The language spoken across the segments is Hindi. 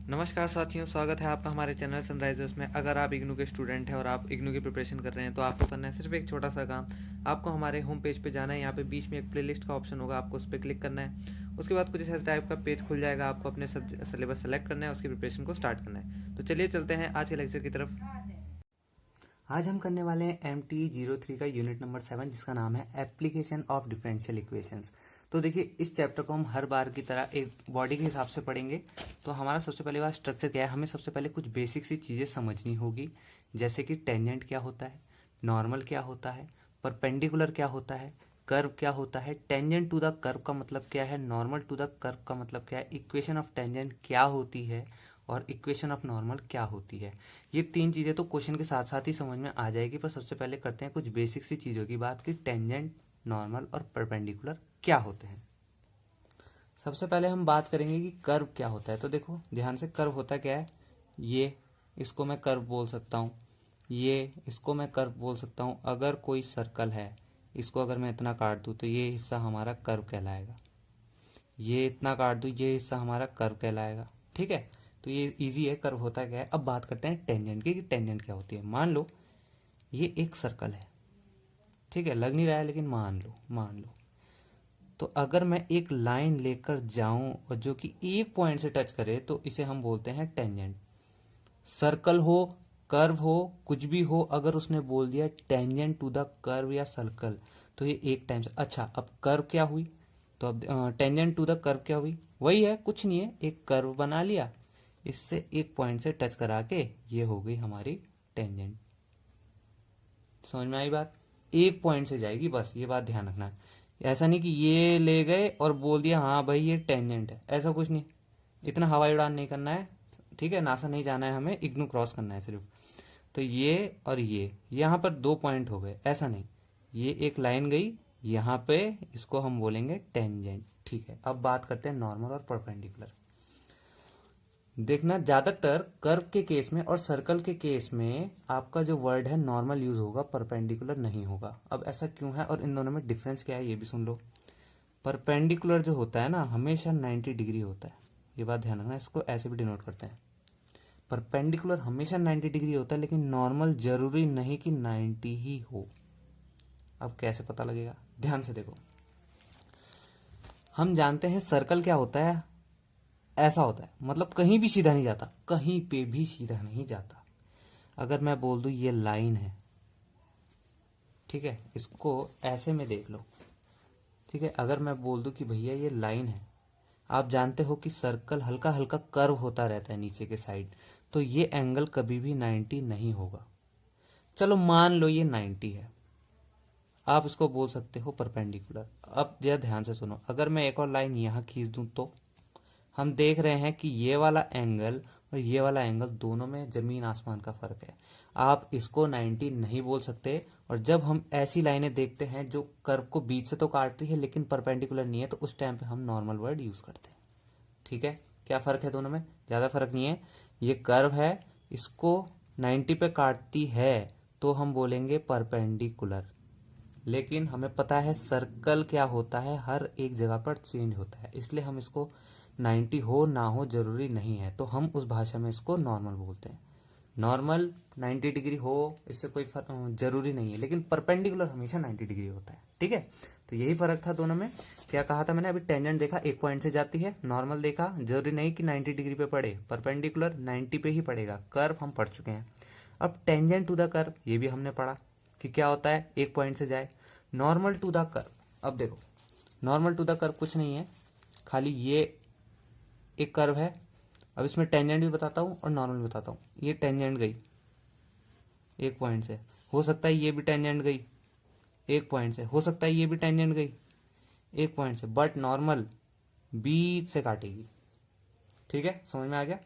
नमस्कार साथियों, स्वागत है आपका हमारे चैनल सनराइजर्स में। अगर आप इग्नू के स्टूडेंट हैं और आप इग्नू की प्रिपरेशन कर रहे हैं तो आपको करना है सिर्फ एक छोटा सा काम। आपको हमारे होम पेज पे जाना है। यहाँ पे बीच में एक प्लेलिस्ट का ऑप्शन होगा, आपको उस पर क्लिक करना है। उसके बाद कुछ इस टाइप का पेज खुल जाएगा। आपको अपने सिलेबस सेलेक्ट करना है, उसकी प्रिपरेशन को स्टार्ट करना है। तो चलिए चलते हैं आज के लेक्चर की तरफ। आज हम करने वाले हैं MT03 का यूनिट नंबर 7, जिसका नाम है एप्लीकेशन ऑफ डिफरेंशियल इक्वेशंस। तो देखिए, इस चैप्टर को हम हर बार की तरह एक बॉडी के हिसाब से पढ़ेंगे। तो हमारा सबसे पहले बात स्ट्रक्चर क्या है, हमें सबसे पहले कुछ बेसिक सी चीज़ें समझनी होगी, जैसे कि टेंजेंट क्या होता है, नॉर्मल क्या होता है, परपेंडिकुलर क्या होता है, कर्व क्या होता है, टेंजेंट टू द कर्व का मतलब क्या है, नॉर्मल टू द कर्व का मतलब क्या है, इक्वेशन ऑफ टेंजेंट क्या होती है और इक्वेशन ऑफ नॉर्मल क्या होती है। ये तीन चीज़ें तो क्वेश्चन के साथ साथ ही समझ में आ जाएगी, पर सबसे पहले करते हैं कुछ बेसिक सी चीज़ों की बात कि टेंजेंट, नॉर्मल और परपेंडिकुलर क्या होते हैं। सबसे पहले हम बात करेंगे कि कर्व क्या होता है। तो देखो ध्यान से, कर्व होता क्या है, ये इसको मैं कर्व बोल सकता हूँ, ये इसको मैं कर्व बोल सकता हूँ। अगर कोई सर्कल है, इसको अगर मैं इतना काट दूँ तो ये हिस्सा हमारा कर्व कहलाएगा, ये इतना काट दूँ ये हिस्सा हमारा कर्व कहलाएगा। ठीक है, तो ये इजी है, कर्व होता क्या है। अब बात करते हैं टेंजेंट की कि टेंजेंट क्या होती है। मान लो ये एक सर्कल है, ठीक है, लग नहीं रहा है लेकिन मान लो। तो अगर मैं एक लाइन लेकर जाऊं और जो कि एक पॉइंट से टच करे तो इसे हम बोलते हैं टेंजेंट। सर्कल हो, कर्व हो, कुछ भी हो, अगर उसने बोल दिया टेंजेंट टू द कर्व या सर्कल तो ये एक टाइम से। अच्छा, अब कर्व क्या हुई, तो अब टेंजेंट टू द कर्व क्या हुई, वही है, कुछ नहीं है, एक कर्व बना लिया, इससे एक पॉइंट से टच करा के ये हो गई हमारी टेंजेंट। समझ में आई बात, एक पॉइंट से जाएगी बस, ये बात ध्यान रखना। ऐसा नहीं कि ये ले गए और बोल दिया हाँ भाई ये टेंजेंट है, ऐसा कुछ नहीं। इतना हवाई उड़ान नहीं करना है, ठीक है, नासा नहीं जाना है, हमें इग्नू क्रॉस करना है सिर्फ। तो ये और ये यहाँ पर दो पॉइंट हो गए, ऐसा नहीं, ये एक लाइन गई यहाँ पे, इसको हम बोलेंगे टेंजेंट। ठीक है, अब बात करते हैं नॉर्मल और परपेंडिकुलर। देखना, ज्यादातर कर्व के केस में और सर्कल के केस में आपका जो वर्ड है नॉर्मल यूज होगा, परपेंडिकुलर नहीं होगा। अब ऐसा क्यों है और इन दोनों में डिफरेंस क्या है ये भी सुन लो। परपेंडिकुलर जो होता है ना, हमेशा 90 डिग्री होता है, ये बात ध्यान रखना, इसको ऐसे भी डिनोट करते हैं। परपेंडिकुलर हमेशा 90 डिग्री होता है, लेकिन नॉर्मल जरूरी नहीं कि 90 ही हो। अब कैसे पता लगेगा, ध्यान से देखो। हम जानते हैं सर्कल क्या होता है, ऐसा होता है, मतलब कहीं भी सीधा नहीं जाता, कहीं पे भी सीधा नहीं जाता। अगर मैं बोल दूं ये लाइन है, ठीक है, इसको ऐसे में देख लो, ठीक है, अगर मैं बोल दूं कि भैया ये लाइन है, आप जानते हो कि सर्कल हल्का हल्का कर्व होता रहता है नीचे के साइड, तो ये एंगल कभी भी 90 नहीं होगा। चलो मान लो ये 90 है, आप इसको बोल सकते हो परपेंडिकुलर। अब जरा ध्यान से सुनो, अगर मैं एक और लाइन यहां खींच दूं तो हम देख रहे हैं कि ये वाला एंगल और ये वाला एंगल दोनों में जमीन आसमान का फर्क है। आप इसको 90 नहीं बोल सकते। और जब हम ऐसी लाइनें देखते हैं जो कर्व को बीच से तो काट रही है लेकिन परपेंडिकुलर नहीं है, तो उस टाइम पे हम नॉर्मल वर्ड यूज करते हैं। ठीक है, क्या फर्क है दोनों में, ज्यादा फर्क नहीं है। ये कर्व है, इसको 90 पे काटती है तो हम बोलेंगे परपेंडिकुलर। लेकिन हमें पता है सर्कल क्या होता है, हर एक जगह पर चेंज होता है, इसलिए हम इसको 90 हो ना हो जरूरी नहीं है, तो हम उस भाषा में इसको नॉर्मल बोलते हैं। नॉर्मल 90 डिग्री हो, इससे कोई जरूरी नहीं है, लेकिन परपेंडिकुलर हमेशा 90 डिग्री होता है। ठीक है, तो यही फर्क था दोनों में। क्या कहा था मैंने, अभी टेंजेंट देखा एक पॉइंट से जाती है, नॉर्मल देखा जरूरी नहीं कि 90 डिग्री पे पड़े, परपेंडिकुलर 90 पे ही पड़ेगा। कर्व हम पढ़ चुके हैं। अब टेंजेंट टू द कर्व, ये भी हमने पढ़ा कि क्या होता है, एक पॉइंट से जाए। नॉर्मल टू द कर्व, अब देखो नॉर्मल टू द कर्व कुछ नहीं है, खाली ये एक कर्व है। अब इसमें टेंजेंट भी बताता हूँ और नॉर्मल भी बताता हूँ। ये टेंजेंट गई एक पॉइंट से, हो सकता है ये भी टेंजेंट गई एक पॉइंट से, हो सकता है ये भी टेंजेंट गई एक पॉइंट से, बट नॉर्मल बीच से काटेगी। ठीक है, समझ में आ गया,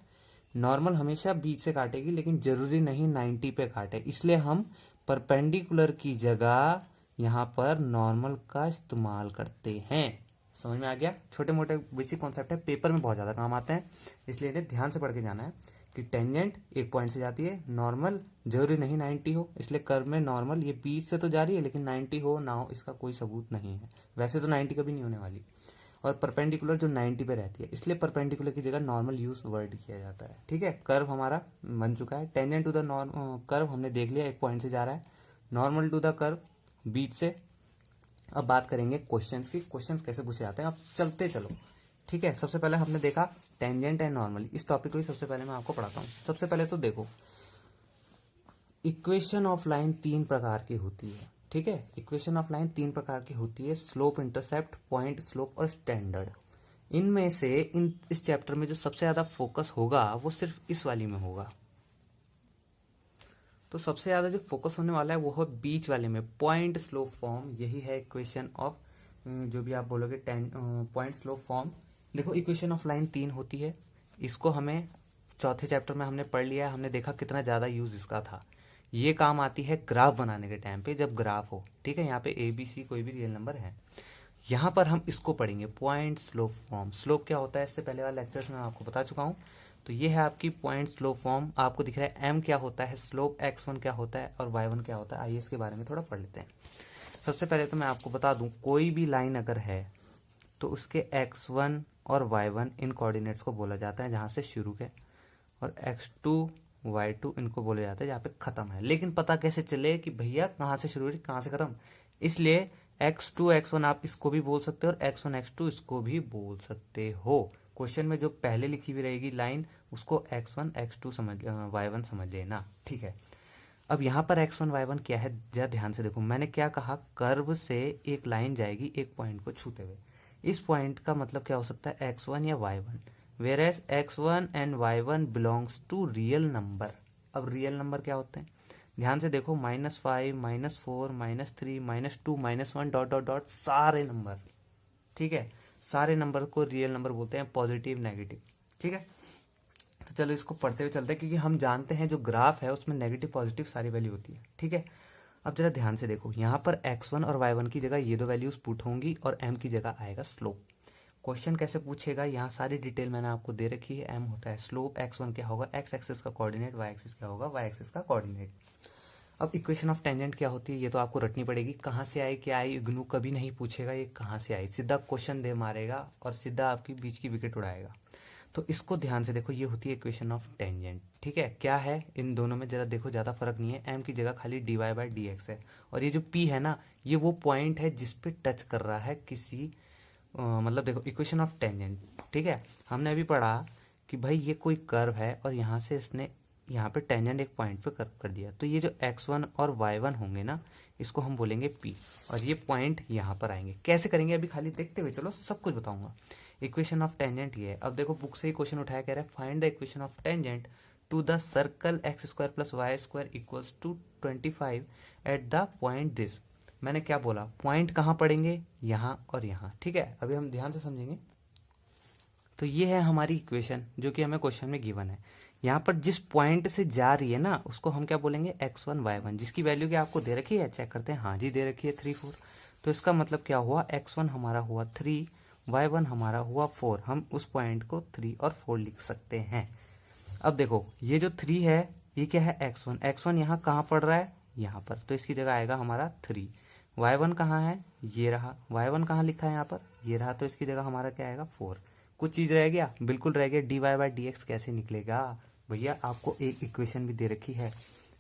नॉर्मल हमेशा बीच से काटेगी, लेकिन जरूरी नहीं 90 पे काटे, इसलिए हम परपेंडिकुलर की जगह यहां पर नॉर्मल का इस्तेमाल करते हैं। समझ में आ गया, छोटे मोटे बेसिक कॉन्सेप्ट है, पेपर में बहुत ज्यादा काम आते हैं, इसलिए इन्हें ध्यान से पढ़ के जाना है कि टेंजेंट एक पॉइंट से जाती है, नॉर्मल जरूरी नहीं 90 हो, इसलिए कर्व में नॉर्मल ये बीच से तो जा रही है, लेकिन 90 हो ना हो इसका कोई सबूत नहीं है, वैसे तो 90 कभी नहीं होने वाली। और परपेंडिकुलर जो 90 पे रहती है, इसलिए परपेंडिकुलर की जगह नॉर्मल यूज वर्ड किया जाता है। ठीक है, कर्व हमारा बन चुका है। टेंजेंट टू द कर्व हमने देख लिया, एक पॉइंट से जा रहा है। नॉर्मल टू द कर्व बीच से। अब बात करेंगे क्वेश्चंस की, क्वेश्चंस कैसे पूछे जाते हैं। अब चलते चलो। ठीक है, सबसे पहले हमने देखा टेंजेंट एंड नॉर्मल, इस टॉपिक को ही सबसे पहले मैं आपको पढ़ाता हूँ। सबसे पहले तो देखो, इक्वेशन ऑफ लाइन 3 प्रकार की होती है। ठीक है, इक्वेशन ऑफ लाइन 3 प्रकार की होती है, स्लोप, इंटरसेप्ट, पॉइंट स्लोप और स्टैंडर्ड। इनमें से इस चैप्टर में जो सबसे ज्यादा फोकस होगा वो सिर्फ इस वाली में होगा। तो सबसे ज्यादा जो फोकस होने वाला है वो है बीच वाले में, पॉइंट स्लोप फॉर्म। यही है इक्वेशन ऑफ, जो भी आप बोलोगे पॉइंट स्लोप फॉर्म। देखो, इक्वेशन ऑफ लाइन 3 होती है, इसको हमें चौथे चैप्टर में हमने पढ़ लिया है। हमने देखा कितना ज्यादा यूज इसका था। ये काम आती है ग्राफ बनाने के टाइम पे, जब ग्राफ हो। ठीक है, यहाँ पे ABC कोई भी रियल नंबर है। यहाँ पर हम इसको पढ़ेंगे, पॉइंट स्लोप फॉर्म। स्लोप क्या होता है इससे पहले वाले लेक्चर्स में आपको बता चुका हूँ। तो ये है आपकी पॉइंट स्लोप फॉर्म। आपको दिख रहा है M क्या होता है, स्लोप X1 क्या होता है और Y1 क्या होता है। आइए इसके बारे में थोड़ा पढ़ लेते हैं। सबसे पहले तो मैं आपको बता दूं, कोई भी लाइन अगर है तो उसके X1 और Y1 इन कोऑर्डिनेट्स को बोला जाता है जहां से शुरू है, और X2 Y2 इनको बोले जाते हैं जहाँ पे खत्म है। लेकिन पता कैसे चले कि भैया कहाँ से शुरू है कहाँ से खत्म, इसलिए X2 X1 आप इसको भी बोल सकते हो और X1 X2 इसको भी बोल सकते हो। क्वेश्चन में जो पहले लिखी हुई रहेगी लाइन उसको X1 X2 समझ Y1 समझ लेना। ठीक है, अब यहाँ पर X1 Y1 क्या है, जरा ध्यान से देखो। मैंने क्या कहा, कर्व से एक लाइन जाएगी एक पॉइंट को छूते हुए। इस पॉइंट का मतलब क्या हो सकता है, X1 या Y1। Whereas X1 and Y1 belongs to real number. अब रियल नंबर क्या होते हैं, ध्यान से देखो, -5, -4, -3, -2, -1 डॉट डॉट डॉट, सारे नंबर। ठीक है, सारे नंबर को रियल नंबर बोलते हैं, पॉजिटिव नेगेटिव। ठीक है, तो चलो इसको पढ़ते हुए चलते हैं, क्योंकि हम जानते हैं जो ग्राफ है उसमें नेगेटिव पॉजिटिव सारी वैल्यू होती है। ठीक है, अब जरा ध्यान से देखो, यहाँ पर X1 और Y1 की जगह ये दो वैल्यूज पुट होंगी और M की जगह आएगा स्लोप। क्वेश्चन कैसे पूछेगा, यहाँ सारी डिटेल मैंने आपको दे रखी है। M होता है स्लोप, X1 क्या होगा, X एक्सिस का कोऑर्डिनेट, Y एक्सिस क्या होगा, Y एक्सिस का कोऑर्डिनेट। अब इक्वेशन ऑफ टेंजेंट क्या होती है ये तो आपको रटनी पड़ेगी। कहाँ से आई क्या आई, इग्नू कभी नहीं पूछेगा ये कहाँ से आई, सीधा क्वेश्चन दे मारेगा और सीधा आपकी बीच की विकेट उड़ाएगा। तो इसको ध्यान से देखो, ये होती है इक्वेशन ऑफ टेंजेंट। ठीक है, क्या है इन दोनों में, जरा देखो, ज्यादा फर्क नहीं है। M की जगह खाली dy/dx है, और ये जो P है ना, ये वो पॉइंट है जिसपे टच कर रहा है किसी मतलब देखो, इक्वेशन ऑफ टेंजेंट। ठीक है, हमने अभी पढ़ा कि भाई ये कोई कर्व है और यहाँ से इसने यहाँ पे टेंजेंट एक पॉइंट पे कर्व कर दिया, तो ये जो X1 और Y1 होंगे ना, इसको हम बोलेंगे P, और ये पॉइंट यहाँ पर आएंगे। कैसे करेंगे अभी खाली देखते हुए चलो, सब कुछ बताऊंगा। इक्वेशन ऑफ टेंजेंट ये है। अब देखो, बुक से ही क्वेश्चन उठाया, कह रहा है find the equation of tangent to the circle x² + y² equals to 25 at the point this. मैंने क्या बोला, पॉइंट कहाँ पड़ेंगे, यहाँ और यहाँ। ठीक है, अभी हम ध्यान से समझेंगे। तो ये है हमारी इक्वेशन जो कि हमें क्वेश्चन में गिवन है। यहाँ पर जिस पॉइंट से जा रही है ना, उसको हम क्या बोलेंगे, X1 Y1, जिसकी वैल्यू क्या आपको दे रखी है, चेक करते हैं। हाँ जी, दे रखी है 3 4। तो इसका मतलब क्या हुआ, X1 हमारा हुआ 3, Y1 हमारा हुआ 4। हम उस पॉइंट को 3 और 4 लिख सकते हैं। अब देखो, ये जो 3 है ये क्या है, X1। X1 यहाँ कहाँ पड़ रहा है, यहाँ पर, तो इसकी जगह आएगा हमारा 3। Y1 कहाँ है, ये रहा। Y1 कहाँ लिखा है, यहाँ पर, ये रहा, तो इसकी जगह हमारा क्या आएगा, 4। कुछ चीज रह गया, बिल्कुल रह गया। dy/dx कैसे निकलेगा भैया, आपको एक इक्वेशन भी दे रखी है,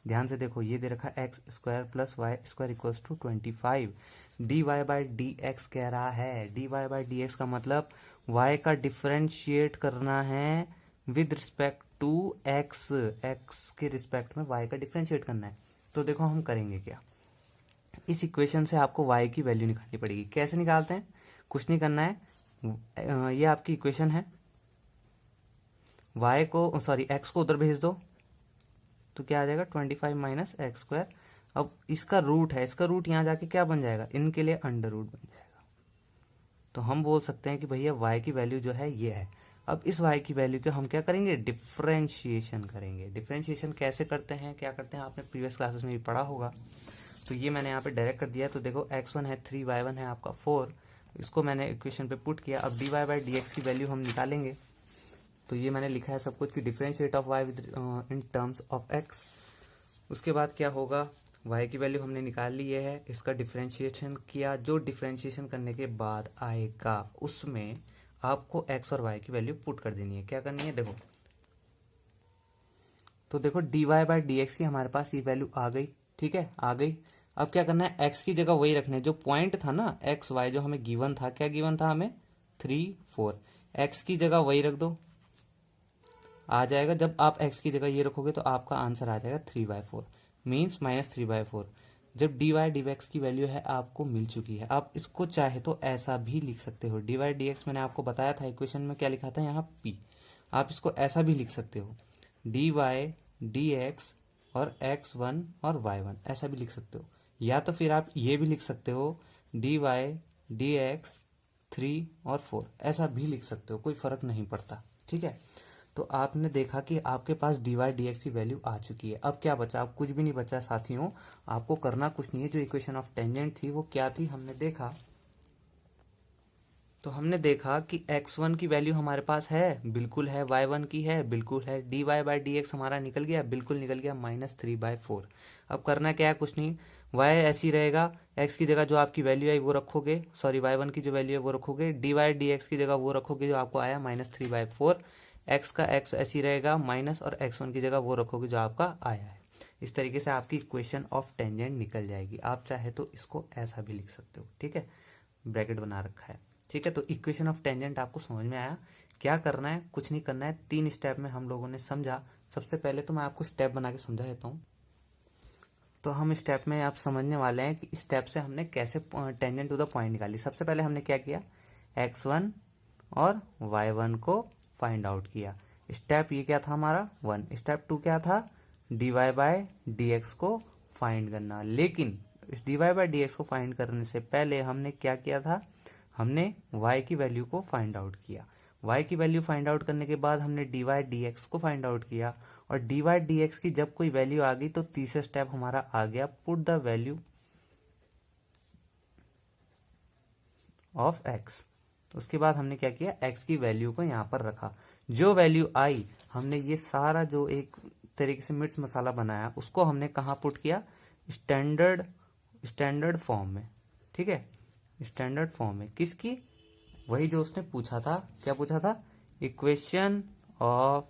ध्यान से देखो। ये दे रखा है x² + y² equals to 25। dy/dx कह रहा है, dy/dx का मतलब y का डिफरेंशिएट करना है with respect to x, x के रिस्पेक्ट में y का डिफरेंशिएट करना है। तो देखो हम करेंगे क्या, इस इक्वेशन से आपको y की वैल्यू निकालनी पड़ेगी। कैसे निकालते हैं, कुछ नहीं करना है, ये आपकी इक्वेशन है, x को उधर भेज दो तो क्या आ जाएगा, 25 - x²। अब इसका रूट है, इसका रूट यहाँ जाके क्या बन जाएगा, इनके लिए अंडर रूट बन जाएगा। तो हम बोल सकते हैं कि भैया y की वैल्यू जो है ये है। अब इस y की वैल्यू को हम क्या करेंगे, डिफरेंशिएशन करेंगे। डिफरेंशिएशन कैसे करते हैं, क्या करते हैं, आपने प्रीवियस क्लासेस में भी पढ़ा होगा। तो ये मैंने यहाँ पे डायरेक्ट कर दिया। तो देखो, X1 है 3, Y1 है आपका 4, इसको मैंने इक्वेशन पे पुट किया। अब dy/dx की वैल्यू हम निकालेंगे। तो ये मैंने लिखा है सब कुछ कि differentiate of y with in terms of x। उसके बाद क्या होगा, y की वैल्यू हमने निकाल ली है, इसका डिफरेंशिएशन किया, जो डिफरेंशिएशन करने के बाद आएगा उसमें आपको x और y की वैल्यू पुट कर देनी है। क्या करनी है देखो, तो देखो dy बाई डी एक्स की हमारे पास ये वैल्यू आ गई, ठीक है, आ गई। अब क्या करना है, x की जगह वही रखना है जो पॉइंट था ना, एक्स वाई जो हमें गिवन था, क्या गिवन था हमें 3 4, x की जगह वही रख दो, आ जाएगा। जब आप x की जगह ये रखोगे तो आपका आंसर आ जाएगा 3/4 मीन्स -3/4। जब dy dx की वैल्यू है आपको मिल चुकी है, आप इसको चाहे तो ऐसा भी लिख सकते हो, dy dx मैंने आपको बताया था इक्वेशन में क्या लिखा था यहाँ p, आप इसको ऐसा भी लिख सकते हो dy dx और x1 और y1, ऐसा भी लिख सकते हो। या तो फिर आप ये भी लिख सकते हो dy dx 3 और 4, ऐसा भी लिख सकते हो, कोई फर्क नहीं पड़ता, ठीक है। तो आपने देखा कि आपके पास dy dx की वैल्यू आ चुकी है। अब क्या बचा, अब कुछ भी नहीं बचा साथियों, आपको करना कुछ नहीं है। जो इक्वेशन ऑफ टेंजेंट थी वो क्या थी, हमने देखा, तो हमने देखा कि x1 की वैल्यू हमारे पास है, बिल्कुल है, y1 की है, बिल्कुल है, dy बाई डी एक्स हमारा निकल गया, बिल्कुल निकल गया, -3/4। अब करना क्या है, कुछ नहीं, y ऐसी रहेगा, x की जगह जो आपकी वैल्यू आई वो रखोगे, सॉरी y1 की जो वैल्यू है वो रखोगे, dy dx की जगह वो रखोगे जो आपको आया -3/4, x का x ऐसी रहेगा माइनस, और x1 की जगह वो रखोगे जो आपका आया है। इस तरीके से आपकी इक्वेशन ऑफ टेंजेंट निकल जाएगी। आप चाहे तो इसको ऐसा भी लिख सकते हो, ठीक है, ब्रैकेट बना रखा है, ठीक है। तो इक्वेशन ऑफ टेंजेंट आपको समझ में आया। क्या करना है, कुछ नहीं करना है, 3 स्टेप में हम लोगों ने समझा। सबसे पहले तो मैं आपको स्टेप बना के समझा देता हूँ। तो हम स्टेप में आप समझने वाले हैं कि स्टेप से हमने कैसे टेंजेंट टू द पॉइंट निकाली। सबसे पहले हमने क्या किया, x1 और y1 को फाइंड आउट किया। स्टेप ये क्या था हमारा 1। स्टेप 2 क्या था, dy बाय डी एक्स को फाइंड करना। लेकिन इस dy बाय डी एक्स को फाइंड करने से पहले हमने क्या किया था, हमने y की वैल्यू को फाइंड आउट किया। y की वैल्यू फाइंड आउट करने के बाद हमने dy dx को फाइंड आउट किया, और dy dx की जब कोई वैल्यू आ गई तो तीसरा स्टेप हमारा आ गया, put the value of x। तो उसके बाद हमने क्या किया, x की वैल्यू को यहाँ पर रखा, जो वैल्यू आई हमने ये सारा जो एक तरीके से मिर्च मसाला बनाया उसको हमने कहाँ पुट किया, स्टैंडर्ड फॉर्म में, ठीक है, स्टैंडर्ड फॉर्म में। किसकी, वही जो उसने पूछा था, क्या पूछा था, इक्वेशन ऑफ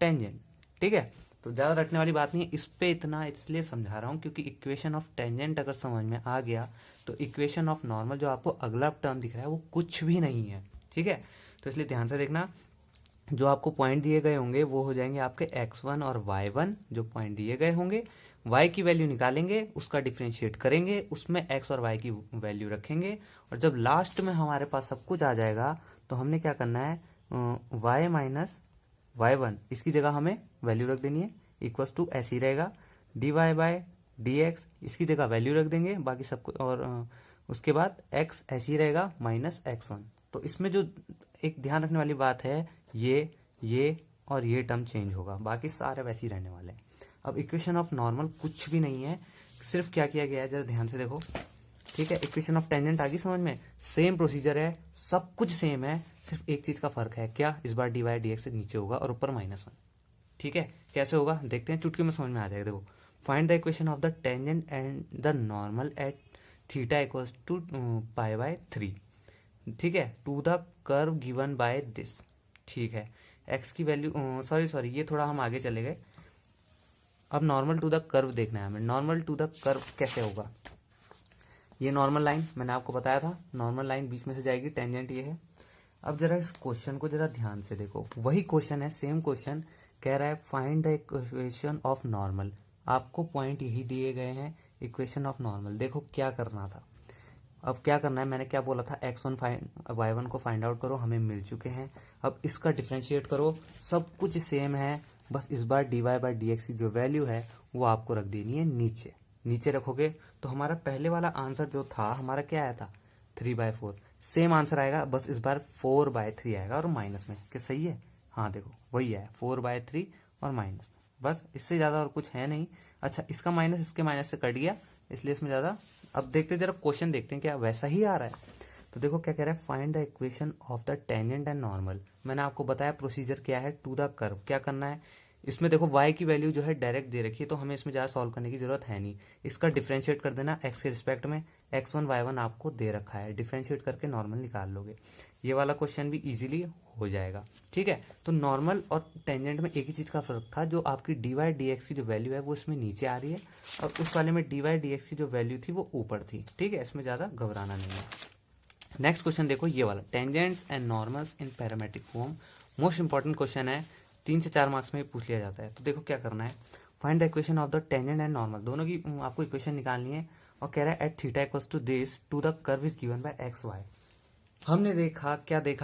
टेंजेंट, ठीक है। तो ज्यादा रटने वाली बात नहीं है, इस पे इतना इसलिए समझा रहा हूं क्योंकि इक्वेशन ऑफ टेंजेंट अगर समझ में आ गया तो इक्वेशन ऑफ नॉर्मल जो आपको अगला टर्म दिख रहा है वो कुछ भी नहीं है, ठीक है। तो इसलिए ध्यान से देखना, जो आपको पॉइंट दिए गए होंगे वो हो जाएंगे आपके x1 और y1, जो पॉइंट दिए गए होंगे, y की वैल्यू निकालेंगे, उसका डिफ्रेंशिएट करेंगे, उसमें x और y की वैल्यू रखेंगे, और जब लास्ट में हमारे पास सब कुछ आ जाएगा तो हमने क्या करना है, y माइनस y1 इसकी जगह हमें वैल्यू रख देनी है, इक्वल्स टू ऐसी रहेगा, dy बाय डी एक्स इसकी जगह वैल्यू रख देंगे बाकी सब कुछ, और उसके बाद x ऐसी रहेगा -x1। तो इसमें जो एक ध्यान रखने वाली बात है, ये और ये टर्म चेंज होगा, बाकी सारे वैसे ही रहने वाले हैं। अब इक्वेशन ऑफ नॉर्मल कुछ भी नहीं है, सिर्फ क्या किया गया है जरा ध्यान से देखो, ठीक है। इक्वेशन ऑफ टेंजेंट आ गई समझ में, सेम प्रोसीजर है, सब कुछ सेम है, सिर्फ एक चीज का फर्क है, क्या, इस बार dy dx से नीचे होगा और ऊपर -1, ठीक है। कैसे होगा देखते हैं, चुटकी में समझ में आ जाएगा। देखो, find the equation of the tangent and the normal at theta equals to π/3, ठीक है, to the curve given by this, ठीक है। x की वैल्यू, सॉरी ये थोड़ा हम आगे चले गए। अब नॉर्मल टू द कर्व देखना है हमें, नॉर्मल टू द कर्व कैसे होगा। ये नॉर्मल लाइन मैंने आपको बताया था, नॉर्मल लाइन बीच में से जाएगी, टेंजेंट ये है। अब जरा इस क्वेश्चन को जरा ध्यान से देखो, वही क्वेश्चन है, सेम क्वेश्चन, कह रहा है find the equation of normal. आपको पॉइंट यही दिए गए हैं, इक्वेशन ऑफ नॉर्मल। देखो क्या करना था, अब क्या करना है, मैंने क्या बोला था, x1 y1 को फाइंड आउट करो, हमें मिल चुके हैं। अब इसका डिफरेंशिएट करो, सब कुछ सेम है, बस इस बार dy बाय डी एक्स की जो वैल्यू है वो आपको रख देनी है नीचे। नीचे रखोगे तो हमारा पहले वाला आंसर जो था हमारा क्या आया था, 3/4, सेम आंसर आएगा, बस इस बार 4/3 आएगा और माइनस में, क्या सही है, हाँ देखो वही है 4/3 और माइनस में, बस इससे ज्यादा और कुछ है नहीं। अच्छा, इसका माइनस इसके माइनस से कट गया, इसलिए इसमें ज्यादा। अब देखते जरा क्वेश्चन देखते हैं क्या वैसा ही आ रहा है। तो देखो क्या कह रहा है, find the equation of the tangent and normal. मैंने आपको बताया प्रोसीजर क्या है, टू द कर्व क्या करना है, इसमें देखो y की वैल्यू जो है डायरेक्ट दे रखी है, तो हमें इसमें ज़्यादा सॉल्व करने की जरूरत है नहीं। इसका डिफरेंशिएट कर देना x के रिस्पेक्ट में, x1 y1 आपको दे रखा है, डिफरेंशिएट करके नॉर्मल निकाल लोगे। ये वाला क्वेश्चन भी इजीली हो जाएगा। ठीक है, तो नॉर्मल और टेंजेंट में एक ही चीज़ का फर्क था, जो आपकी डी वाई डी एक्स की जो वैल्यू है वो इसमें नीचे आ रही है, और उस वाले में डी वाई डी एक्स की जो वैल्यू थी वो ऊपर थी। ठीक है, इसमें ज़्यादा घबराना नहीं है। नेक्स्ट क्वेश्चन देखो ये वाला, tangents and normals in parametric form. Most important question है, 3 से 4 मार्क्स में पूछ लिया जाता है। तो देखो क्या करना है, find the equation of the tangent and normal, दोनों की आपको इक्वेशन निकालनी है। और कह रहा है at theta equals to this to the curve is given by x y. हमने देखा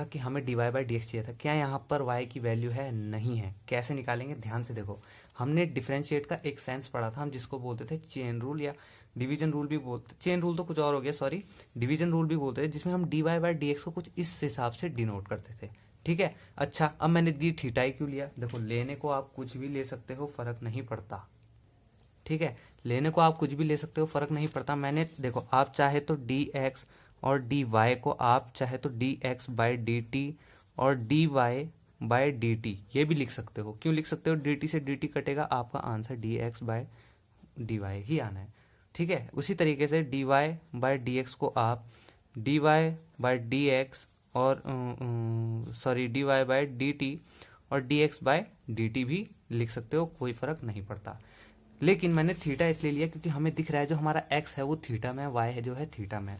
कि हमें d y by d x चाहिए था, क्या यहाँ पर y की वैल्यू है? नहीं है। कैसे निकालेंगे, ध्यान से देखो। हमने डिफरेंशिएट का एक सेंस पढ़ा था, हम जिसको बोलते थे चेन रूल या डिवीजन रूल भी बोलते, चेन रूल तो कुछ और हो गया, सॉरी, डिवीजन रूल भी बोलते थे, जिसमें हम d y by d x को कुछ इस हिसाब से डिनोट करते थे। ठीक है, अच्छा अब मैंने दी थीटा ही क्यों लिया? देखो लेने को आप कुछ भी ले सकते हो, फर्क नहीं पड़ता। ठीक है, लेने को आप कुछ भी ले सकते हो, फर्क नहीं पड़ता। मैंने देखो, आप चाहे तो डी एक्स और डी वाई को आप चाहे तो d x by d t और d y by d t ये भी लिख सकते हो। क्यों लिख सकते हो? डी टी से डी टी कटेगा, आपका answer d x by d y ही आना है। ठीक है, उसी तरीके से d y by d x को आप d y by d x और sorry d y by d t और d x by d T भी लिख सकते हो, कोई फर्क नहीं पड़ता। लेकिन मैंने थीटा इसलिए लिया क्योंकि हमें दिख रहा है जो हमारा एक्स है वो थीटा में है, वाई है जो है थीटा में है।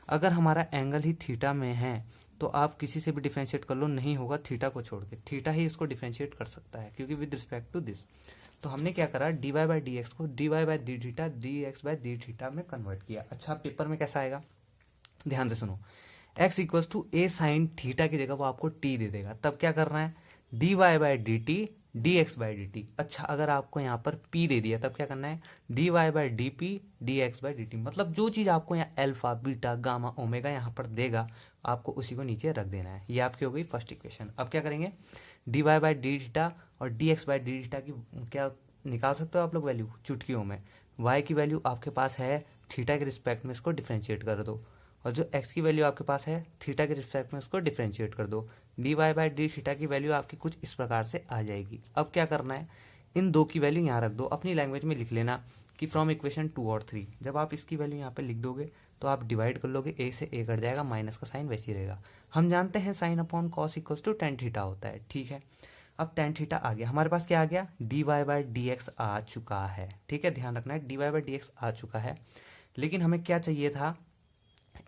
अगर हमारा एंगल ही थीटा में है तो आप किसी से भी डिफरेंशिएट कर लो, नहीं होगा थीटा को छोड़ के, थीटा ही इसको डिफरेंशिएट कर सकता है, क्योंकि विद रिस्पेक्ट टू दिस। तो हमने क्या करा, d y by d x को d y by d theta d x by d theta में कन्वर्ट किया। अच्छा पेपर में कैसा आएगा, ध्यान से सुनो। X equals to a sine theta की जगह वो आपको टी दे देगा, तब क्या करना है, d y by d t d x by d t. अच्छा अगर आपको यहाँ पर p दे दिया तब क्या करना है, d y by d p d x by d t. मतलब जो चीज़ आपको यहाँ अल्फा बीटा गामा ओमेगा यहाँ पर देगा, आपको उसी को नीचे रख देना है। ये आपकी हो गई फर्स्ट इक्वेशन। अब क्या करेंगे, d y by d theta और d x by d theta की क्या निकाल सकते हो आप लोग वैल्यू चुटकियों में। y की वैल्यू आपके पास है, थीटा के रिस्पेक्ट में इसको डिफ्रेंशिएट कर दो, और जो x की वैल्यू आपके पास है थीटा के रिस्पेक्ट में उसको डिफ्रेंशिएट कर दो। D y by d theta की वैल्यू आपकी कुछ इस प्रकार से आ जाएगी। अब क्या करना है, इन दो की वैल्यू यहाँ रख दो, अपनी लैंग्वेज में लिख लेना कि फ्रॉम इक्वेशन 2 और 3। जब आप इसकी वैल्यू यहाँ पे लिख दोगे तो आप डिवाइड कर लोगे, ए से ए कट जाएगा, माइनस का साइन वैसे ही रहेगा। हम जानते हैं sine upon cos equals to tan theta होता है। ठीक है, अब टेन थीटा आ गया हमारे पास, क्या आ गया, d y by d x आ चुका है। ठीक है, ध्यान रखना है, d y by d x आ चुका है। लेकिन हमें क्या चाहिए था,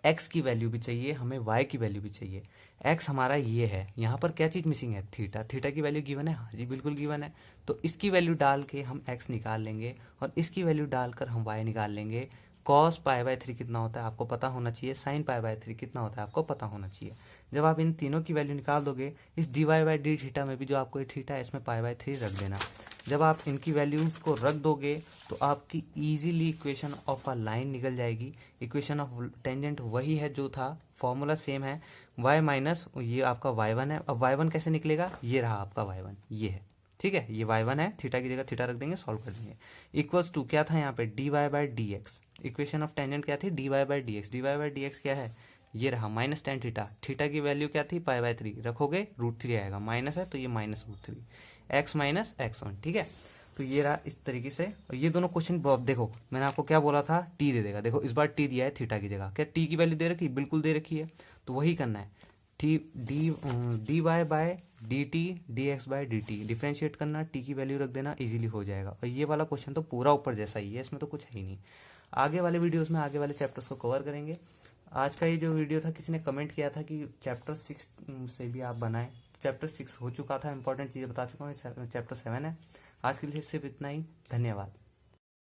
x की वैल्यू भी चाहिए, हमें y की वैल्यू भी चाहिए। x हमारा ये है, यहाँ पर क्या चीज़ मिसिंग है, थीटा। थीटा की वैल्यू गिवन है, हाँ जी बिल्कुल गिवन है। तो इसकी वैल्यू डाल के हम x निकाल लेंगे और इसकी वैल्यू डालकर हम y निकाल लेंगे। कॉस पाई बाय 3 कितना होता है आपको पता होना चाहिए, साइन पाई बाय 3 कितना होता है आपको पता होना चाहिए। जब आप इन तीनों की वैल्यू निकाल दोगे, इस d y by d theta में भी जो आपको ये थीटा है इसमें पाई बाय 3 रख देना। जब आप इनकी वैल्यूज को रख दोगे तो आपकी easily equation of a line निकल जाएगी। इक्वेशन ऑफ टेंजेंट वही है जो था, फॉर्मूला सेम है, y माइनस ये आपका y1 है। अब y1 कैसे निकलेगा, ये रहा आपका y1, ये है। ठीक है, ये y1 है, थीटा की जगह थीटा रख देंगे, सॉल्व कर देंगे। इक्वल्स टू क्या था यहाँ पे, d y by d x. Equation of tangent क्या थी, d y by d x. D y by d x क्या है, ये रहा, माइनस टेन थीटा। थीटा की वैल्यू क्या थी, पाई बाय 3 रखोगे, √3 आएगा, माइनस है तो ये माइनस √3, एक्स माइनस x1। ठीक है, तो ये रहा इस तरीके से। और ये दोनों क्वेश्चन देखो मैंने आपको क्या बोला था, टी दे देगा। देखो इस बार टी दिया है थीटा की जगह, क्या टी की वैल्यू दे रखी, बिल्कुल दे रखी है। तो वही करना है, d y by d t d x by d t differentiate करना, टी की वैल्यू रख देना, इजीली हो जाएगा। और ये वाला क्वेश्चन तो पूरा ऊपर जैसा ही है, इसमें तो कुछ है ही नहीं। आगे वाले वीडियोस में आगे वाले चैप्टर्स को कवर करेंगे। आज का ये जो वीडियो था, किसी ने कमेंट किया था कि चैप्टर 6 से भी आप बनाएं। चैप्टर 6 हो चुका था, इंपॉर्टेंट चीज़ें बता चुका हूँ, चैप्टर 7 है। आज के लिए सिर्फ इतना ही, धन्यवाद।